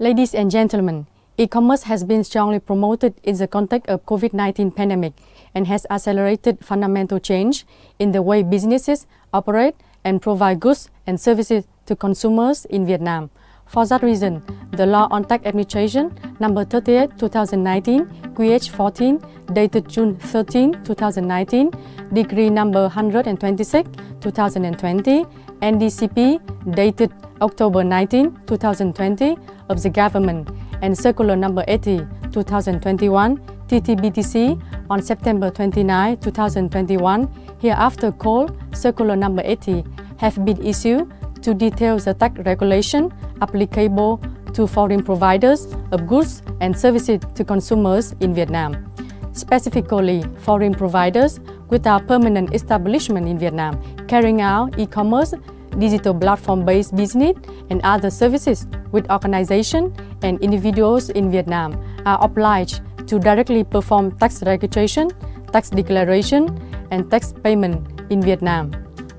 Ladies and gentlemen, e-commerce has been strongly promoted in the context of COVID-19 pandemic and has accelerated fundamental change in the way businesses operate and provide goods and services to consumers in Vietnam. For that reason, the Law on Tax Administration number 38, 2019, QH14, dated June 13, 2019, Decree number 126, 2020, NDCP, dated October 19, 2020, of the government, and Circular number 80, 2021, TT-BTC, on September 29, 2021, hereafter called Circular number 80, have been issued to detail the tax regulation applicable to foreign providers of goods and services to consumers in Vietnam. Specifically, foreign providers without permanent establishment in Vietnam carrying out e-commerce, digital platform-based business, and other services with organizations and individuals in Vietnam are obliged to directly perform tax registration, tax declaration, and tax payment in Vietnam,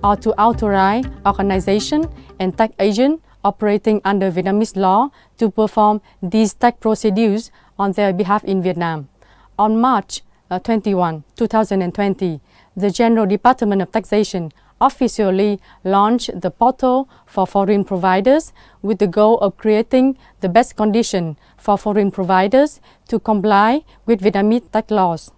or to authorize organization and tax agent operating under Vietnamese law to perform these tax procedures on their behalf in Vietnam. On March 21, 2020, the General Department of Taxation officially launched the portal for foreign providers with the goal of creating the best condition for foreign providers to comply with Vietnamese tax laws.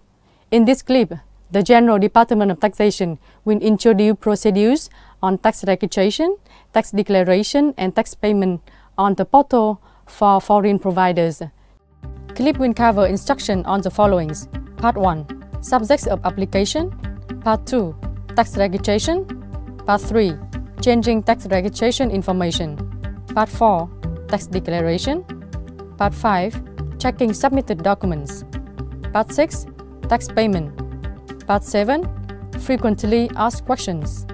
In this clip, the General Department of Taxation will introduce procedures on tax registration, tax declaration, and tax payment on the portal for foreign providers. Clip will cover instruction on the followings. Part 1. Subjects of application. Part 2. Tax registration. Part 3. Changing tax registration information. Part 4. Tax declaration. Part 5. Checking submitted documents. Part 6. Tax payment. Part 7. Frequently asked questions.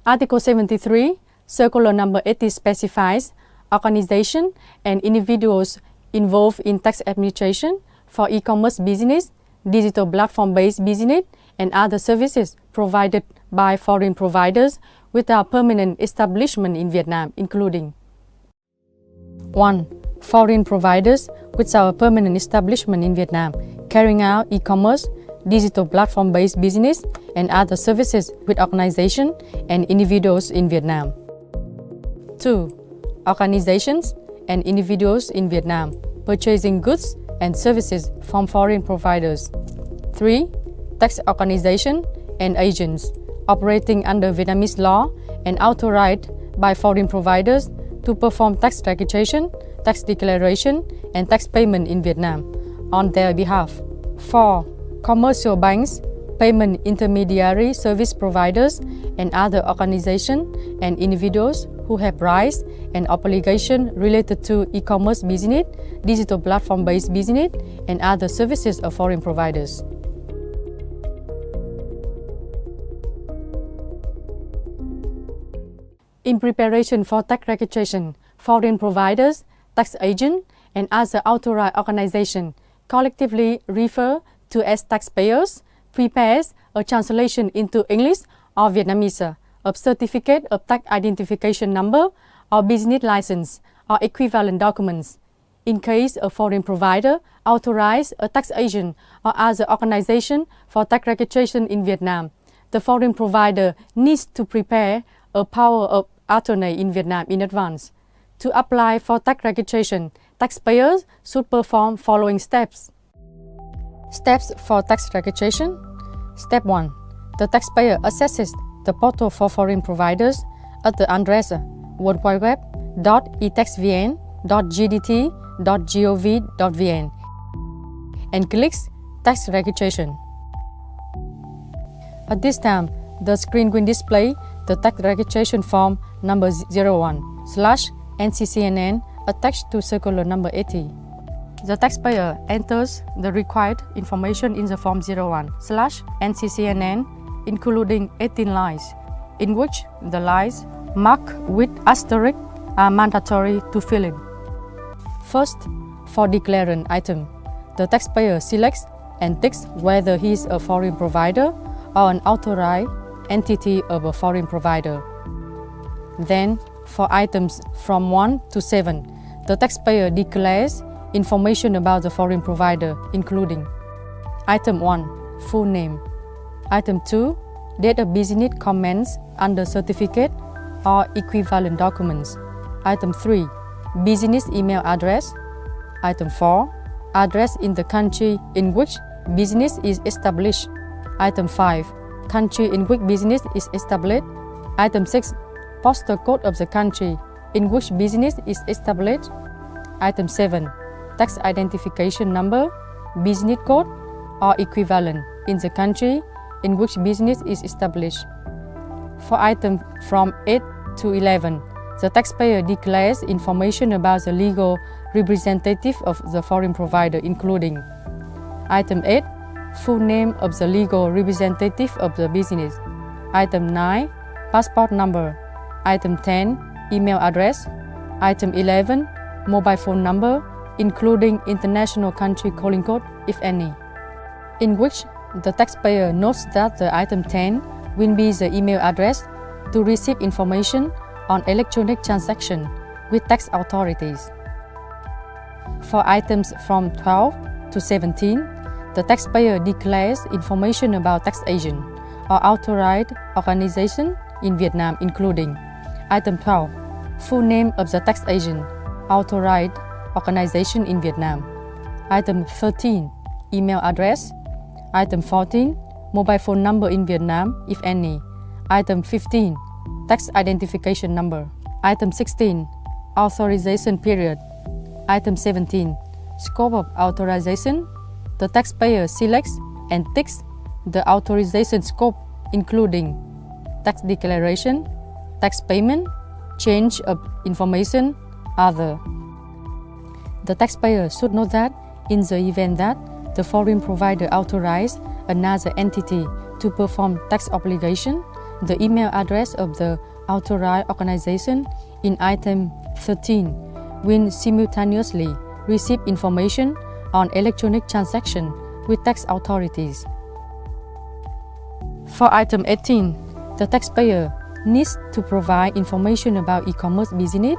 Article 73, Circular number 80 specifies organizations and individuals involved in tax administration for e-commerce business, digital platform-based business, and other services provided by foreign providers without permanent establishment in Vietnam, including 1. Foreign providers without a permanent establishment in Vietnam, carrying out e-commerce, digital platform-based business, and other services with organizations and individuals in Vietnam. 2. Organizations and individuals in Vietnam purchasing goods and services from foreign providers. 3. Tax organizations and agents operating under Vietnamese law and authorized by foreign providers to perform tax registration, tax declaration, and tax payment in Vietnam on their behalf. 4. Commercial banks, payment intermediary service providers, and other organizations and individuals who have rights and obligations related to e-commerce business, digital platform-based business, and other services of foreign providers. In preparation for tax registration, foreign providers, tax agents, and other authorized organizations collectively referred to as taxpayers prepares a translation into English or Vietnamese of Certificate of Tax Identification Number or Business License or equivalent documents. In case a foreign provider authorizes a tax agent or other organization for tax registration in Vietnam, the foreign provider needs to prepare a power of attorney in Vietnam in advance. To apply for tax registration, taxpayers should perform following steps. Steps for tax registration. Step 1. The taxpayer accesses the portal for foreign providers at the address worldwideweb.etaxvn.gdt.gov.vn and clicks Tax Registration. At this time, the screen will display the tax registration form number 01/NCCNN attached to Circular number 80. The taxpayer enters the required information in the form 01/NCCNN, including 18 lines, in which the lines marked with asterisk are mandatory to fill in. First, for declarant item, the taxpayer selects and ticks whether he is a foreign provider or an authorized entity of a foreign provider. Then, For items from 1 to 7, the taxpayer declares information about the foreign provider, including Item 1. Full name. Item 2. Date of business commenced under certificate or equivalent documents. Item 3. Business email address. Item 4. Address in the country in which business is established. Item 5. Country in which business is established. Item 6. Postal code of the country in which business is established. Item 7. Tax identification number, business code, or equivalent in the country in which business is established. For items from 8 to 11, the taxpayer declares information about the legal representative of the foreign provider, including Item 8. Full name of the legal representative of the business. Item 9. Passport number. Item 10. Email address. Item 11. Mobile phone number, including international country calling code, if any, in which the taxpayer notes that the item 10 will be the email address to receive information on electronic transaction with tax authorities. For items from 12 to 17, the taxpayer declares information about tax agent or authorized organization in Vietnam, including Item 12. Full name of the tax agent, authorized organization in Vietnam. Item 13. Email address. Item 14. Mobile phone number in Vietnam, if any. Item 15. Tax identification number. Item 16. Authorization period. Item 17. Scope of authorization. The taxpayer selects and ticks the authorization scope, including tax declaration, tax payment, change of information, other. The taxpayer should note that in the event that the foreign provider authorizes another entity to perform tax obligation, the email address of the authorized organization in Item 13 will simultaneously receive information on electronic transaction with tax authorities. For Item 18, the taxpayer needs to provide information about e-commerce business,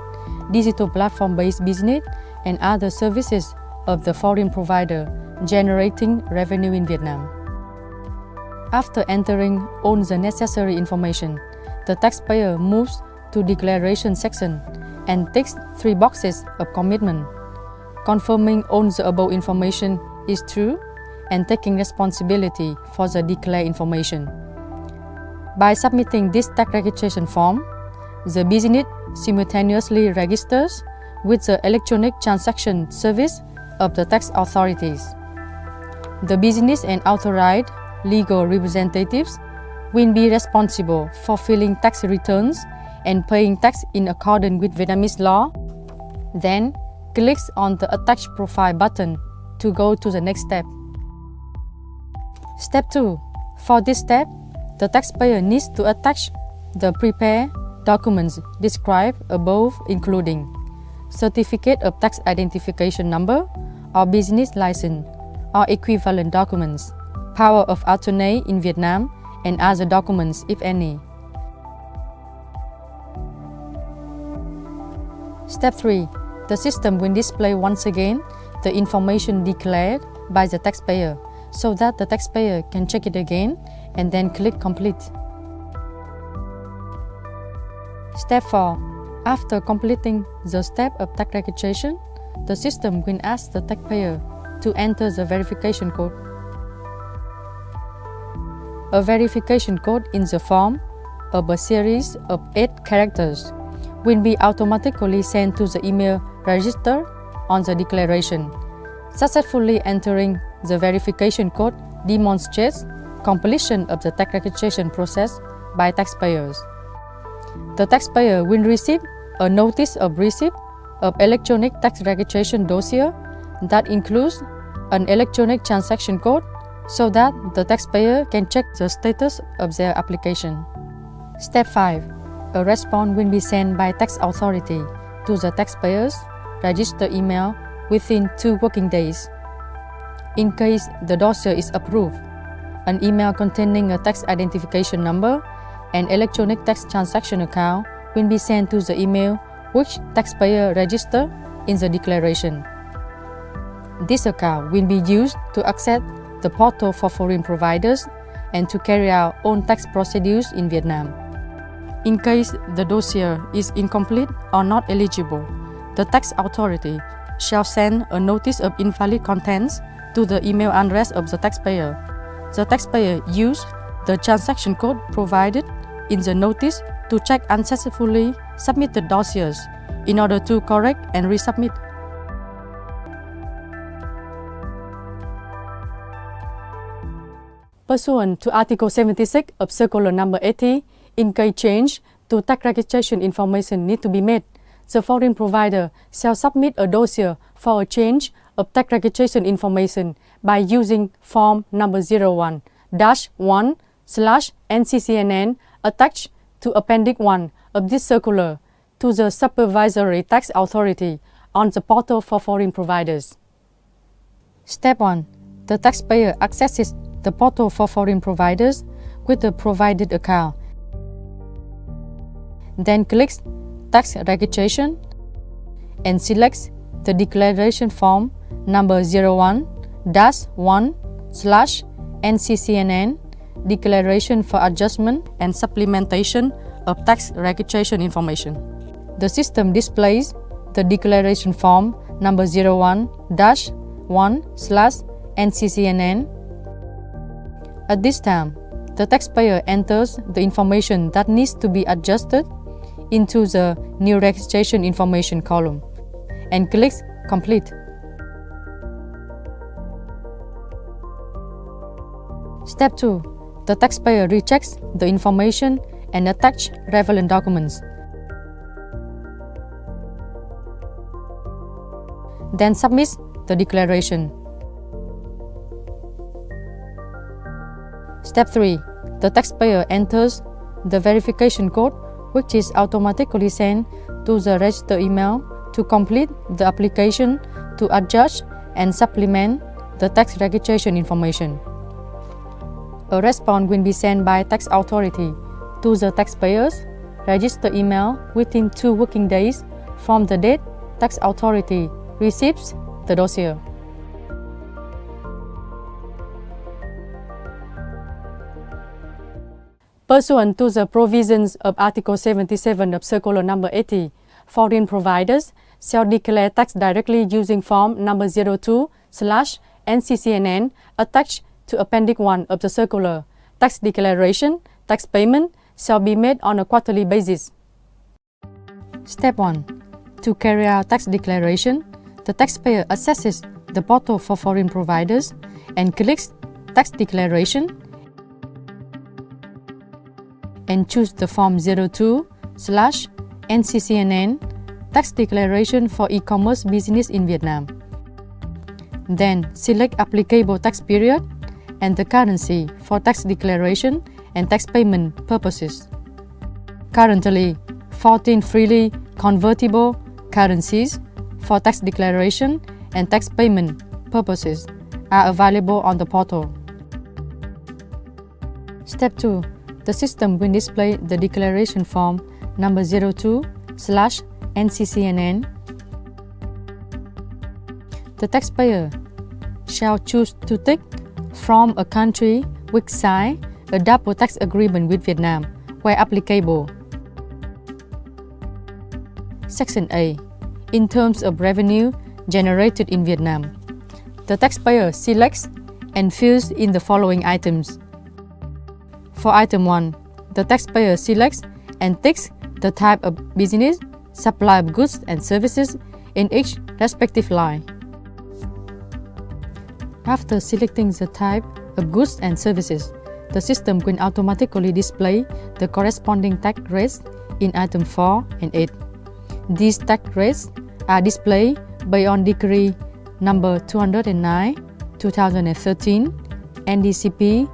digital platform-based business, and other services of the foreign provider generating revenue in Vietnam. After entering all the necessary information, the taxpayer moves to declaration section and ticks 3 boxes of commitment, confirming all the above information is true and taking responsibility for the declared information. By submitting this tax registration form, the business simultaneously registers with the electronic transaction service of the tax authorities. The business and authorized legal representatives will be responsible for filing tax returns and paying tax in accordance with Vietnamese law. Then, clicks on the Attach Profile button to go to the next step. Step 2. For this step, the taxpayer needs to attach the prepared documents described above, including Certificate of Tax Identification Number or Business License or equivalent documents, Power of Attorney in Vietnam, and other documents, if any. Step 3. The system will display once again the information declared by the taxpayer so that the taxpayer can check it again and then click Complete. Step 4. After completing the step of tax registration, the system will ask the taxpayer to enter the verification code. A verification code in the form of a series of 8 characters will be automatically sent to the email registered on the declaration. Successfully entering the verification code demonstrates completion of the tax registration process by taxpayers. The taxpayer will receive a notice of receipt of electronic tax registration dossier that includes an electronic transaction code so that the taxpayer can check the status of their application. Step 5. A response will be sent by tax authority to the taxpayer's registered email within 2 working days. In case the dossier is approved, an email containing a tax identification number and electronic tax transaction account will be sent to the email which taxpayer registered in the declaration. This account will be used to access the portal for foreign providers and to carry out own tax procedures in Vietnam. In case the dossier is incomplete or not eligible, the tax authority shall send a notice of invalid contents to the email address of the taxpayer. The taxpayer used the transaction code provided in the notice to check unsuccessfully submitted dossiers in order to correct and resubmit. Pursuant to Article 76 of Circular Number 80, in case change to tax registration information need to be made, the foreign provider shall submit a dossier for a change of tax registration information by using Form number 01-1/NCCNN attached to Appendix 1 of this circular to the Supervisory Tax Authority on the portal for foreign providers. Step 1. The taxpayer accesses the portal for foreign providers with the provided account. Then clicks Tax Registration and selects the declaration form number 01-1/NCCNN Declaration for Adjustment and Supplementation of Tax Registration Information. The system displays the declaration form number 01-1/NCCNN. At this time, the taxpayer enters the information that needs to be adjusted into the new registration information column and clicks Complete. Step 2. The taxpayer rechecks the information and attaches relevant documents. Then submits the declaration. Step 3. The taxpayer enters the verification code, which is automatically sent to the registered email to complete the application to adjust and supplement the tax registration information. A response will be sent by tax authority to the taxpayer's registered email within 2 working days from the date tax authority receives the dossier. Pursuant to the provisions of Article 77 of Circular Number 80, foreign providers shall declare tax directly using Form number 02/NCCNN attached to Appendix 1 of the circular. Tax declaration, tax payment shall be made on a quarterly basis. Step 1. To carry out tax declaration, the taxpayer accesses the portal for foreign providers and clicks Tax Declaration and choose the Form 02/NCCNN Tax Declaration for E-commerce business in Vietnam. Then select applicable tax period and the currency for tax declaration and tax payment purposes. Currently, 14 freely convertible currencies for tax declaration and tax payment purposes are available on the portal. Step 2. The system will display the declaration form number 02/NCCNN. The taxpayer shall choose to take from a country which sign a double tax agreement with Vietnam where applicable. Section A. In terms of revenue generated in Vietnam, the taxpayer selects and fills in the following items. For item 1, the taxpayer selects and ticks the type of business, supply of goods and services in each respective line. After selecting the type of goods and services, the system will automatically display the corresponding tax rates in item 4 and 8. These tax rates are displayed based on Decree number 209/2013 NDCP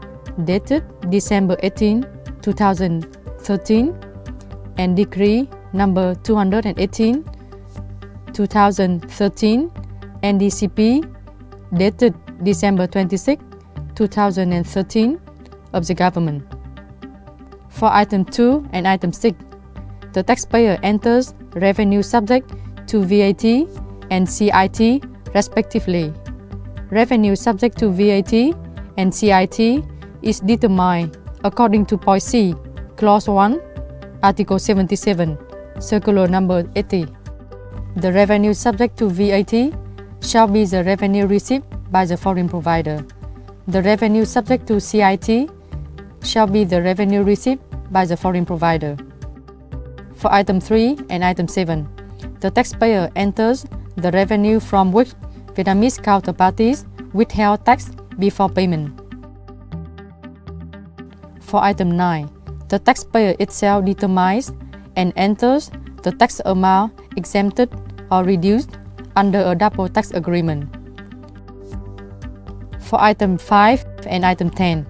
dated December 18, 2013 and Decree number 218/2013 NDCP dated December 26, 2013 of the government. For item 2 and item 6, the taxpayer enters revenue subject to VAT and CIT respectively. Revenue subject to VAT and CIT is determined according to point C, Clause 1, Article 77, Circular Number 80. The revenue subject to VAT shall be the revenue received by the foreign provider. The revenue subject to CIT shall be the revenue received by the foreign provider. For item 3 and item 7, the taxpayer enters the revenue from which Vietnamese counterparties withheld tax before payment. For item 9, the taxpayer itself determines and enters the tax amount exempted or reduced under a double tax agreement. For item 5 and item 10,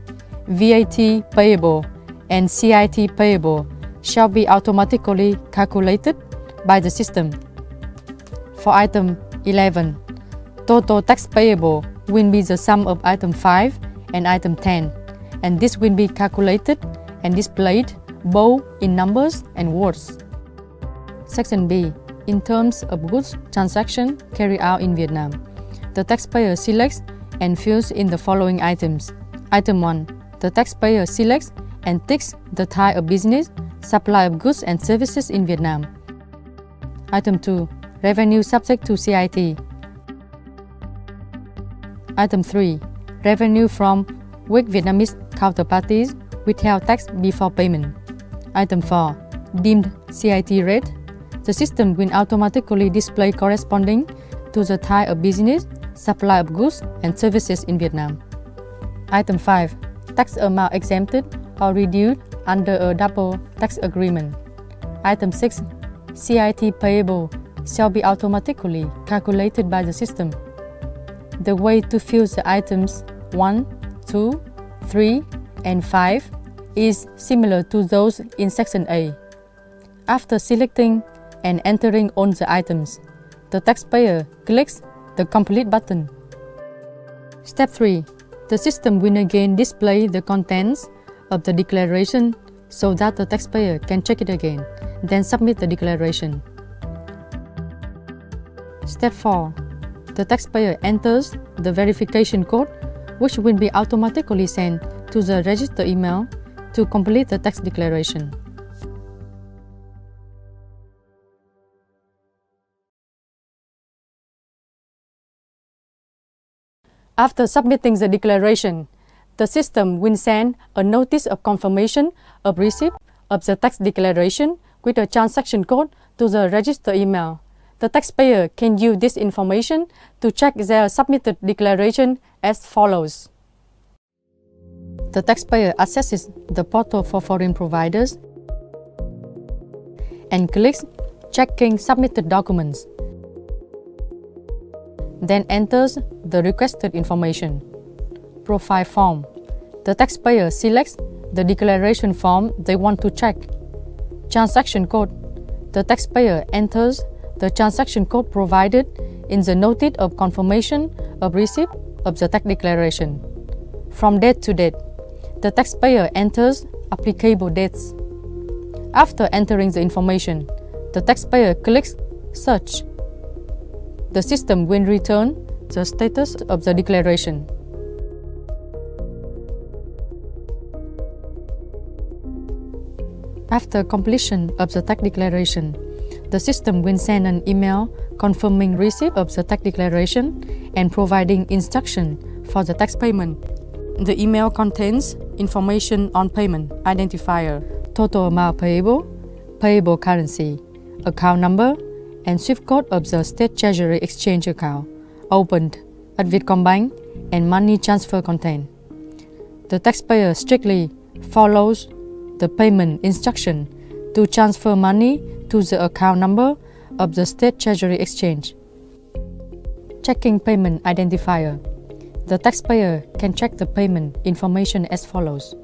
VAT payable and CIT payable shall be automatically calculated by the system. For item 11, total tax payable will be the sum of item 5 and item 10, and this will be calculated and displayed both in numbers and words. Section B. In terms of goods transaction carried out in Vietnam, the taxpayer selects and fills in the following items. Item 1. The taxpayer selects and ticks the type of business, supply of goods and services in Vietnam. Item 2. Revenue subject to CIT. Item 3. Revenue from which Vietnamese counterparties withheld tax before payment. Item 4. Deemed CIT rate. The system will automatically display corresponding to the type of business, supply of goods and services in Vietnam. Item 5. Tax amount exempted or reduced under a double tax agreement. Item 6. CIT payable shall be automatically calculated by the system. The way to fill the items 1, 2, 3, and 5 is similar to those in Section A. After selecting and entering all the items, the taxpayer clicks the Complete button. Step 3. The system will again display the contents of the declaration so that the taxpayer can check it again, then submit the declaration. Step 4. The taxpayer enters the verification code, which will be automatically sent to the registered email to complete the tax declaration. After submitting the declaration, the system will send a notice of confirmation of receipt of the tax declaration with a transaction code to the registered email. The taxpayer can use this information to check their submitted declaration as follows. The taxpayer accesses the portal for foreign providers and clicks Checking Submitted Documents. Then enters the requested information. Profile form. The taxpayer selects the declaration form they want to check. Transaction code. The taxpayer enters the transaction code provided in the notice of confirmation of receipt of the tax declaration. From date to date, the taxpayer enters applicable dates. After entering the information, the taxpayer clicks Search. The system will return the status of the declaration. After completion of the tax declaration, the system will send an email confirming receipt of the tax declaration and providing instruction for the tax payment. The email contains information on payment identifier, total amount payable, payable currency, account number, and SWIFT code of the State Treasury Exchange account opened at Vietcombank and money transfer content. The taxpayer strictly follows the payment instruction to transfer money to the account number of the State Treasury Exchange. Checking payment identifier. The taxpayer can check the payment information as follows.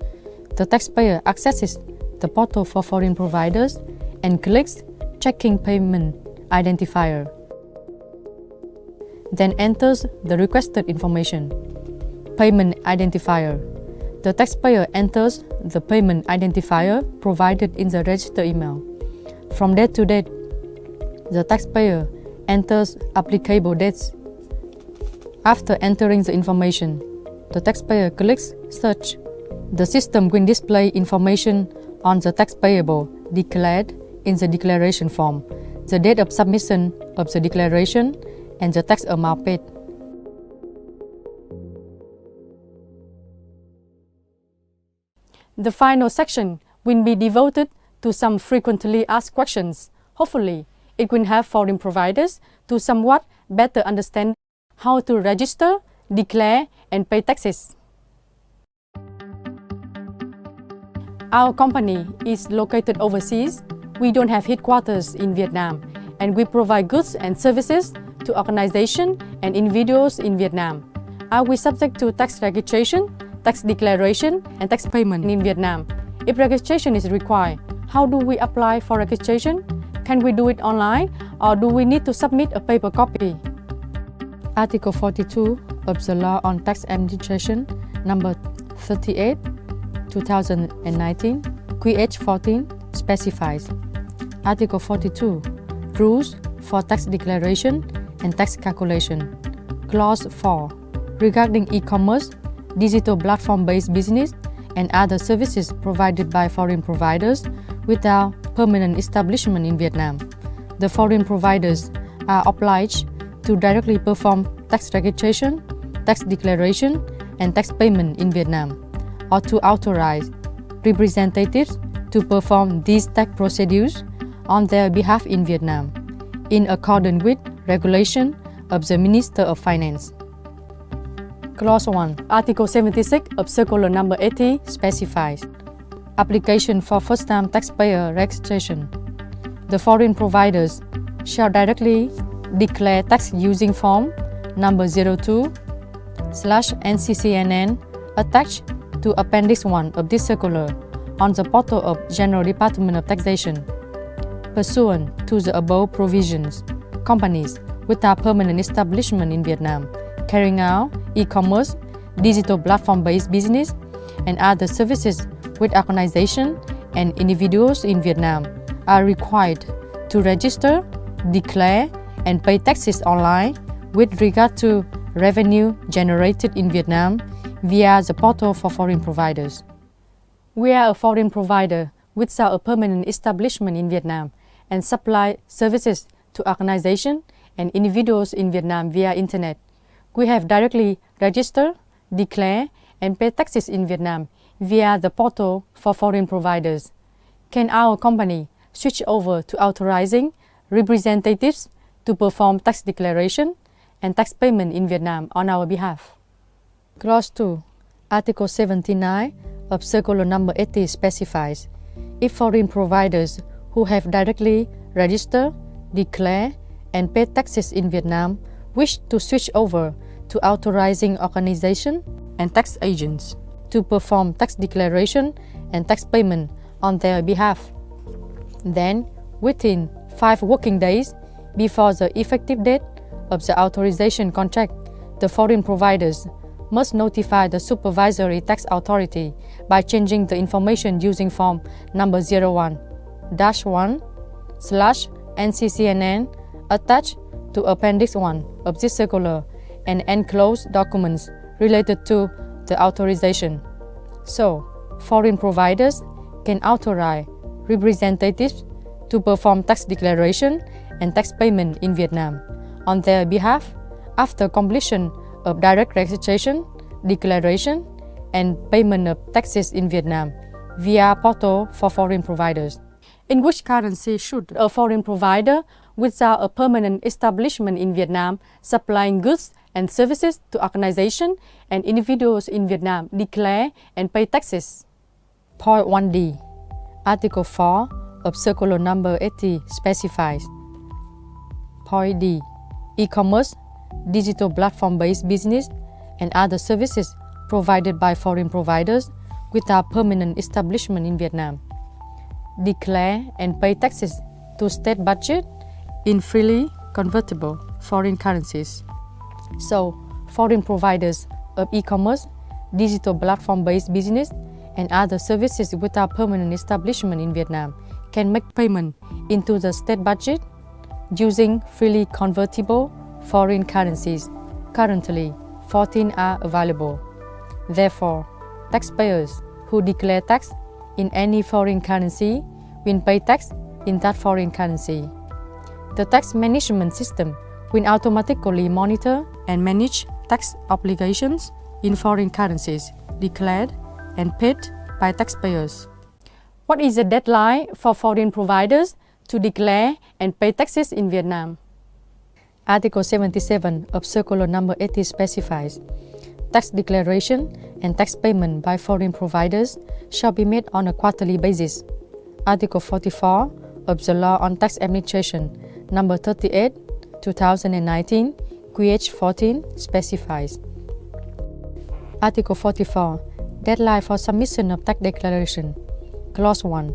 The taxpayer accesses the portal for foreign providers and clicks Checking Payment Identifier. Then enters the requested information. Payment Identifier. The taxpayer enters the payment identifier provided in the registered email. From date to date, the taxpayer enters applicable dates. After entering the information, the taxpayer clicks Search. The system will display information on the tax payable declared in the declaration form, the date of submission of the declaration, and the tax amount paid. The final section will be devoted to some frequently asked questions. Hopefully, it will help foreign providers to somewhat better understand how to register, declare, and pay taxes. Our company is located overseas. We don't have headquarters in Vietnam, and we provide goods and services to organizations and individuals in Vietnam. Are we subject to tax registration, tax declaration, and tax payment in Vietnam? If registration is required, how do we apply for registration? Can we do it online, or do we need to submit a paper copy? Article 42 of the Law on Tax Administration, number 38, 2019, QH 14 specifies. Article 42, Rules for tax declaration and tax calculation. Clause 4, regarding e-commerce, digital platform-based business, and other services provided by foreign providers without permanent establishment in Vietnam. The foreign providers are obliged to directly perform tax registration, tax declaration, and tax payment in Vietnam, or to authorize representatives to perform these tax procedures on their behalf in Vietnam, in accordance with regulation of the Minister of Finance. Clause 1, Article 76 of Circular Number 80 specifies. Application for first-time taxpayer registration. The foreign providers shall directly declare tax using form number 02/NCCNN attached to Appendix 1 of this circular on the portal of General Department of Taxation. Pursuant to the above provisions, companies without permanent establishment in Vietnam carrying out e-commerce, digital platform-based business, and other services with organizations and individuals in Vietnam are required to register, declare, and pay taxes online with regard to revenue generated in Vietnam via the portal for foreign providers. We are a foreign provider without a permanent establishment in Vietnam and supply services to organizations and individuals in Vietnam via Internet. We have directly registered, declared, and paid taxes in Vietnam via the portal for foreign providers. Can our company switch over to authorizing representatives to perform tax declaration and tax payment in Vietnam on our behalf? Clause 2, Article 79 of Circular Number 80 specifies. If foreign providers who have directly registered, declared, and paid taxes in Vietnam wish to switch over to authorizing organizations and tax agents to perform tax declaration and tax payment on their behalf, then within 5 working days before the effective date of the authorization contract, the foreign providers must notify the supervisory tax authority by changing the information using form number 01-1/NCCNN attached to Appendix 1 of this circular and enclosed documents related to the authorization. So, foreign providers can authorize representatives to perform tax declaration and tax payment in Vietnam on their behalf after completion of direct registration, declaration, and payment of taxes in Vietnam via portal for foreign providers. In which currency should a foreign provider without a permanent establishment in Vietnam supplying goods and services to organizations and individuals in Vietnam declare and pay taxes? Point 1D, Article 4 of Circular Number 80 specifies. Point D, e-commerce, digital platform-based business, and other services provided by foreign providers without permanent establishment in Vietnam declare and pay taxes to state budget in freely convertible foreign currencies. So, foreign providers of e-commerce, digital platform-based business, and other services without permanent establishment in Vietnam can make payment into the state budget using freely convertible foreign currencies. Currently, 14 are available. Therefore, taxpayers who declare tax in any foreign currency will pay tax in that foreign currency. The tax management system will automatically monitor and manage tax obligations in foreign currencies declared and paid by taxpayers. What is the deadline for foreign providers to declare and pay taxes in Vietnam? Article 77 of Circular Number 80 specifies tax declaration and tax payment by foreign providers shall be made on a quarterly basis. Article 44 of the Law on Tax Administration, Number 38, 2019, QH 14 specifies. Article 44. Deadline for submission of tax declaration. Clause 1.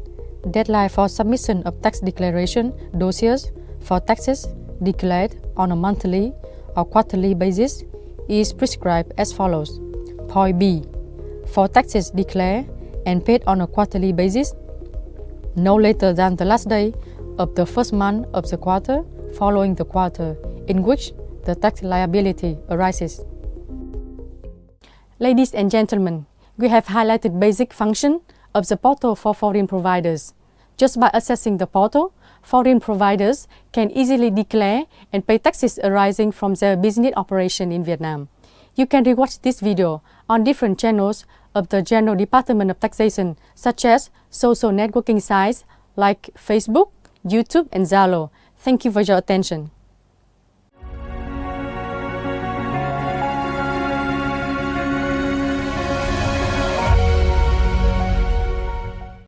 Deadline for submission of tax declaration dossiers for taxes declared on a monthly or quarterly basis is prescribed as follows. Point B. For taxes declared and paid on a quarterly basis, no later than the last day of the first month of the quarter following the quarter in which the tax liability arises. Ladies and gentlemen, we have highlighted basic function of the portal for foreign providers. Just by accessing the portal, foreign providers can easily declare and pay taxes arising from their business operation in Vietnam. You can rewatch this video on different channels of the General Department of Taxation, such as social networking sites like Facebook, YouTube, and Zalo. Thank you for your attention.